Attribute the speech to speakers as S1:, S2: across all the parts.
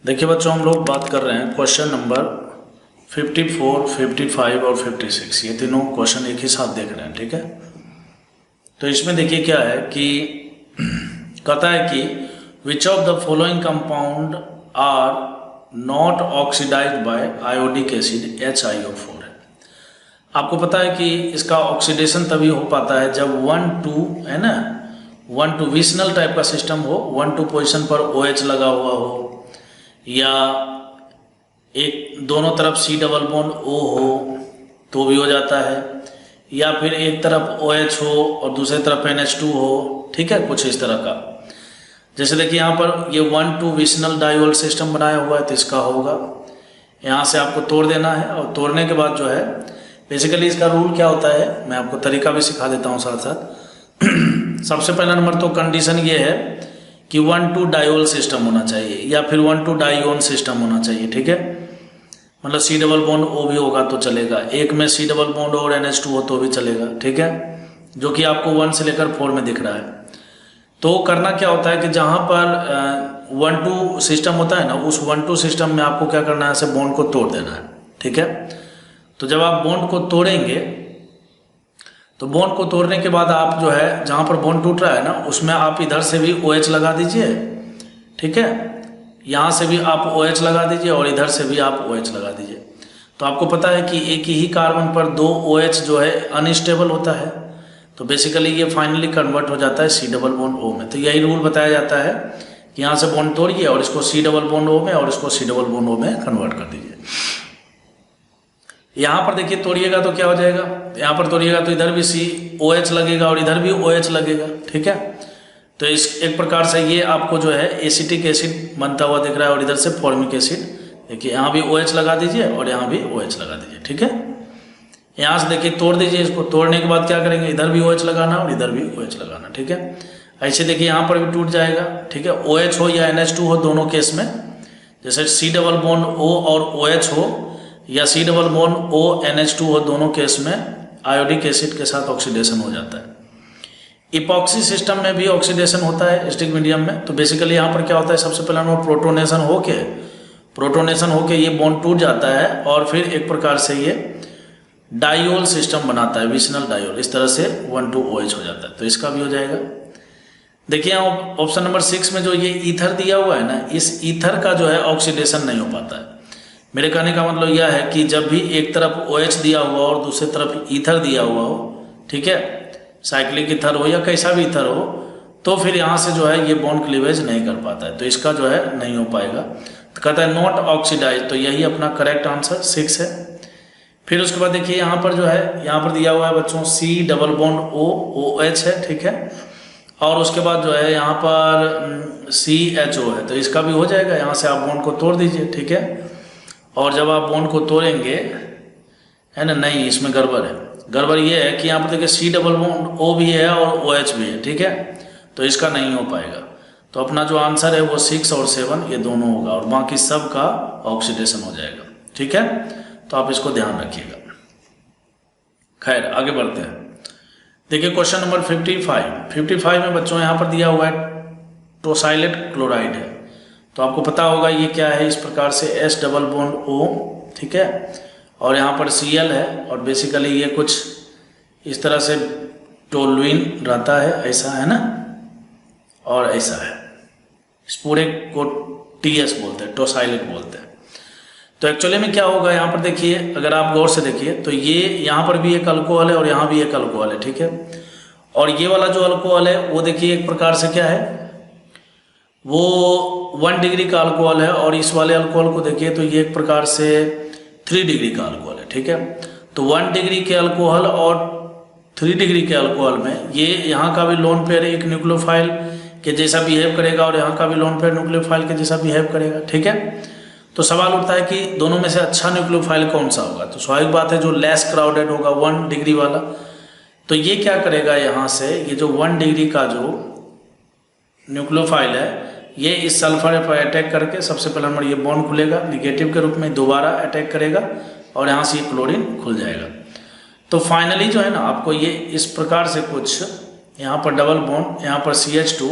S1: देखिए बच्चों, हम लोग बात कर रहे हैं क्वेश्चन नंबर 54, 55 और 56। ये तीनों क्वेश्चन एक ही साथ देख रहे हैं, ठीक है। तो इसमें देखिए क्या है कि कहता है कि which of the following compound are not oxidised by iodic acid HiO4 है। आपको पता है कि इसका ऑक्सीडेशन तभी हो पाता है जब 1-2 है ना, 1-2 विशनल टाइप का सिस्टम हो, 1-2 पोजिशन पर OH लगा हुआ हो, या एक दोनों तरफ C डबल बॉन्ड O हो तो भी हो जाता है, या फिर एक तरफ OH हो और दूसरी तरफ NH2 हो, ठीक है, कुछ इस तरह का। जैसे देखिए यहाँ पर ये 1-2 विशनल डाइवोल सिस्टम बनाया हुआ है तो इसका होगा। यहाँ से आपको तोड़ देना है और तोड़ने के बाद जो है बेसिकली इसका रूल क्या होता है मैं आपको तरीका भी सिखा देता हूँ साथ साथ। सबसे पहला नंबर तो कंडीशन ये है कि 1-2 डाइवोल सिस्टम होना चाहिए या फिर 1-2 डाइओन सिस्टम होना चाहिए, ठीक है। मतलब C डबल बॉन्ड O भी होगा तो चलेगा, एक में C डबल बॉन्ड और NH2 हो तो भी चलेगा, ठीक है, जो कि आपको 1 से लेकर 4 में दिख रहा है। तो करना क्या होता है कि जहाँ पर 1-2 सिस्टम होता है ना, उस 1-2 सिस्टम में आपको क्या करना है, ऐसे बॉन्ड को तोड़ देना है, ठीक है। तो जब आप बॉन्ड को तोड़ेंगे तो बॉन्ड को तोड़ने के बाद आप जो है जहाँ पर बॉन्ड टूट रहा है ना उसमें आप इधर से भी OH लगा दीजिए, ठीक है, यहाँ से भी आप OH लगा दीजिए और इधर से भी आप OH लगा दीजिए। तो आपको पता है कि एक ही कार्बन पर 2 OH जो है अनस्टेबल होता है, तो बेसिकली ये फाइनली कन्वर्ट हो जाता है C डबल बॉन्ड O में। तो यही रूल बताया जाता है कि यहाँ से बॉन्ड तोड़िए और इसको C डबल बॉन्ड O में और इसको C डबल बॉन्ड O में कन्वर्ट कर दीजिए। यहाँ पर देखिए तोड़िएगा तो क्या हो जाएगा, यहाँ पर तोड़िएगा तो इधर भी OH लगेगा और इधर भी OH लगेगा, ठीक है। तो इस एक प्रकार से ये आपको जो है एसिटिक एसिड बनता हुआ दिख रहा है और इधर से फॉर्मिक एसिड। देखिए यहाँ भी OH लगा दीजिए और यहाँ भी OH लगा दीजिए, ठीक है। यहाँ से देखिए तोड़ दीजिए इसको, तोड़ने के बाद क्या करेंगे, इधर भी OH लगाना और इधर भी OH लगाना, ठीक है। ऐसे देखिए यहाँ पर भी टूट जाएगा, ठीक है, OH हो या NH2 हो दोनों केस में, जैसे C डबल बॉन्ड O और OH हो या C double bond O NH2 हो, दोनों केस में आयोडिक एसिड के साथ ऑक्सीडेशन हो जाता है। इपॉक्सी सिस्टम में भी ऑक्सीडेशन होता है स्टिक मीडियम में। तो बेसिकली यहाँ पर क्या होता है, सबसे पहला नंबर प्रोटोनेशन होके ये बॉन्ड टूट जाता है और फिर एक प्रकार से ये डाइओल सिस्टम बनाता है, विशनल डाइओल, इस तरह से 1-2 OH हो जाता है। तो इसका भी हो जाएगा। देखिए यहाँ ऑप्शन नंबर 6 में जो ये ईथर दिया हुआ है ना, इस ईथर का जो है ऑक्सीडेशन नहीं हो पाता है। मेरे कहने का मतलब यह है कि जब भी एक तरफ OH दिया हुआ और दूसरी तरफ ईथर दिया हुआ हो, ठीक है, साइक्लिक ईथर हो या कैसा भी ईथर हो, तो फिर यहाँ से जो है ये बॉन्ड क्लीवेज नहीं कर पाता है, तो इसका जो है नहीं हो पाएगा। तो कहता है नॉट ऑक्सीडाइज, तो यही अपना करेक्ट आंसर 6 है। फिर उसके बाद देखिए यहाँ पर जो है, यहाँ पर दिया हुआ है बच्चों C double bond O OH है, ठीक है, और उसके बाद जो है यहाँ पर CHO है, तो इसका भी हो जाएगा। यहाँ से आप बॉन्ड को तोड़ दीजिए, ठीक है, और जब आप बॉन्ड को तोड़ेंगे है ना, नहीं इसमें गड़बड़ है। गड़बड़ ये है कि यहाँ पर देखिए C डबल बॉन्ड O भी है और OH भी है, ठीक है, तो इसका नहीं हो पाएगा। तो अपना जो आंसर है वो 6 और 7 ये दोनों होगा और बाकी सब का ऑक्सीडेशन हो जाएगा, ठीक है। तो आप इसको ध्यान रखिएगा। खैर आगे बढ़ते हैं। देखिए क्वेश्चन नंबर 55 में बच्चों यहाँ पर दिया हुआ है टोसाइलेट क्लोराइड है। तो आपको पता होगा ये क्या है, इस प्रकार से S डबल बॉन्ड O, ठीक है, और यहाँ पर Cl है और बेसिकली ये कुछ इस तरह से टोलुइन रहता है, ऐसा है ना, और ऐसा है, इस पूरे को TS बोलते हैं, टोसाइलेट बोलते हैं। तो एक्चुअली में क्या होगा, यहाँ पर देखिए, अगर आप गौर से देखिए तो ये यहाँ पर भी एक अल्कोहल है और यहाँ भी एक अल्कोहल है, ठीक है, और ये वाला जो अल्कोहल है वो देखिए एक प्रकार से क्या है, वो 1 डिग्री का अल्कोहल है, और इस वाले अल्कोहल को देखिए तो ये एक प्रकार से 3 डिग्री का अल्कोहल है, ठीक है। तो 1 डिग्री के अल्कोहल और 3 डिग्री के अल्कोहल में ये यहाँ का भी लोन पेयर एक न्यूक्लियोफाइल के जैसा बिहेव करेगा और यहाँ का भी लोन पेयर न्यूक्लियोफाइल के जैसा बिहेव करेगा, ठीक है। तो सवाल उठता है कि दोनों में से अच्छा न्यूक्लियोफाइल कौन सा होगा। तो स्वाभाविक बात है जो लेस क्राउडेड होगा, 1 डिग्री वाला। तो ये क्या करेगा, यहाँ से ये जो 1 डिग्री का जो न्यूक्लियोफाइल है ये इस सल्फर पर अटैक करके सबसे पहला नंबर ये बॉन्ड खुलेगा निगेटिव के रूप में, दोबारा अटैक करेगा और यहाँ से ये क्लोरीन खुल जाएगा। तो फाइनली जो है ना आपको ये इस प्रकार से कुछ यहाँ पर डबल बॉन्ड, यहाँ पर CH2,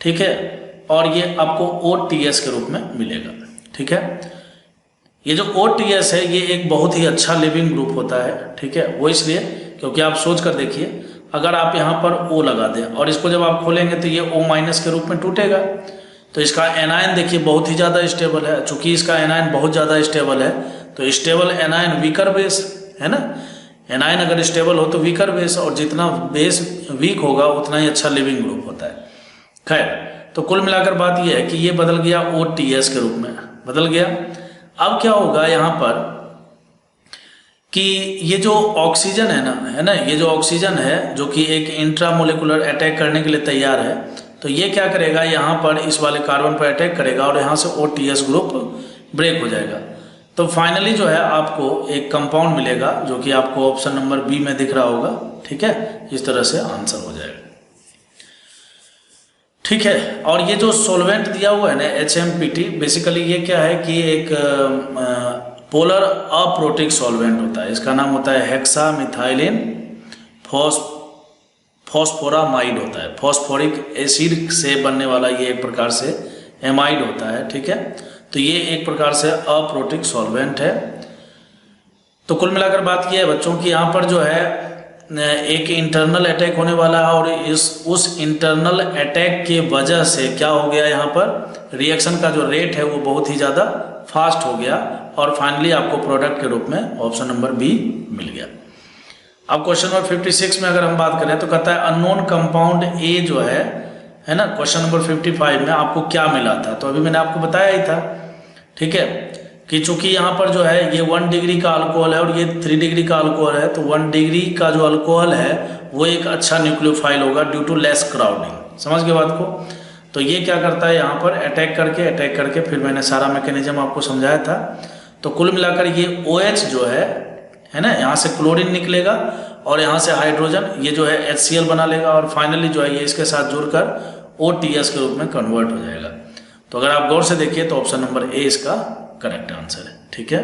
S1: ठीक है, और ये आपको OTS के रूप में मिलेगा। ठीक है। ये जो OTS है ये एक बहुत ही अच्छा लिविंग ग्रुप होता है, ठीक है। वो इसलिए क्योंकि आप सोच कर देखिए, अगर आप यहाँ पर O लगा दें और इसको जब आप खोलेंगे तो ये O- के रूप में टूटेगा, तो इसका एनायन देखिए बहुत ही ज़्यादा स्टेबल है। चूंकि इसका एनायन बहुत ज़्यादा स्टेबल है तो स्टेबल एनायन वीकर बेस है ना। एनायन अगर स्टेबल हो तो वीकर बेस, और जितना बेस वीक होगा उतना ही अच्छा लिविंग ग्रुप होता है। खैर, तो कुल मिलाकर बात यह है कि ये बदल गया OTS के रूप में, बदल गया। अब क्या होगा यहाँ पर कि ये जो ऑक्सीजन है ना, ये जो ऑक्सीजन है जो कि एक इंट्रामोलिकुलर अटैक करने के लिए तैयार है, तो ये क्या करेगा, यहाँ पर इस वाले कार्बन पर अटैक करेगा और यहाँ से OTS ग्रुप ब्रेक हो जाएगा। तो फाइनली जो है आपको एक कंपाउंड मिलेगा जो कि आपको ऑप्शन नंबर बी में दिख रहा होगा, ठीक है। इस तरह से आंसर हो जाएगा, ठीक है। और ये जो सॉल्वेंट दिया हुआ है ना HMPT, बेसिकली ये क्या है कि एक पोलर अप्रोटिक सॉल्वेंट होता है। इसका नाम होता है हेक्सामिथाइलिन फॉस्फोरामाइड होता है। फॉस्फोरिक एसिड से बनने वाला ये एक प्रकार से एमाइड होता है, ठीक है। तो ये एक प्रकार से अप्रोटिक सॉल्वेंट है। तो कुल मिलाकर बात यह है बच्चों की यहाँ पर जो है एक इंटरनल अटैक होने वाला है, और उस इंटरनल अटैक की वजह से क्या हो गया, यहाँ पर रिएक्शन का जो रेट है वो बहुत ही ज़्यादा फास्ट हो गया, और फाइनली आपको प्रोडक्ट के रूप में ऑप्शन नंबर बी मिल गया। अब क्वेश्चन नंबर 56 में अगर हम बात करें तो कहता है अननोन कंपाउंड ए जो है ना, क्वेश्चन नंबर 55 में आपको क्या मिला था। तो अभी मैंने आपको बताया ही था, ठीक है, कि चूंकि यहाँ पर जो है ये 1 डिग्री का अल्कोहल है और ये 3 डिग्री का अल्कोहल है, तो 1 डिग्री का जो अल्कोहल है वो एक अच्छा न्यूक्लियोफाइल होगा ड्यू टू लेस क्राउडिंग। समझ गए बात को। तो ये क्या करता है यहाँ पर अटैक करके फिर मैंने सारा मैकेनिज्म आपको समझाया था। तो कुल मिलाकर ये OH जो है ना, यहाँ से क्लोरीन निकलेगा और यहाँ से हाइड्रोजन, ये जो है HCl बना लेगा, और फाइनली जो है ये इसके साथ जुड़कर OTS के रूप में कन्वर्ट हो जाएगा। तो अगर आप गौर से देखिए तो ऑप्शन नंबर ए इसका करेक्ट आंसर है, ठीक है।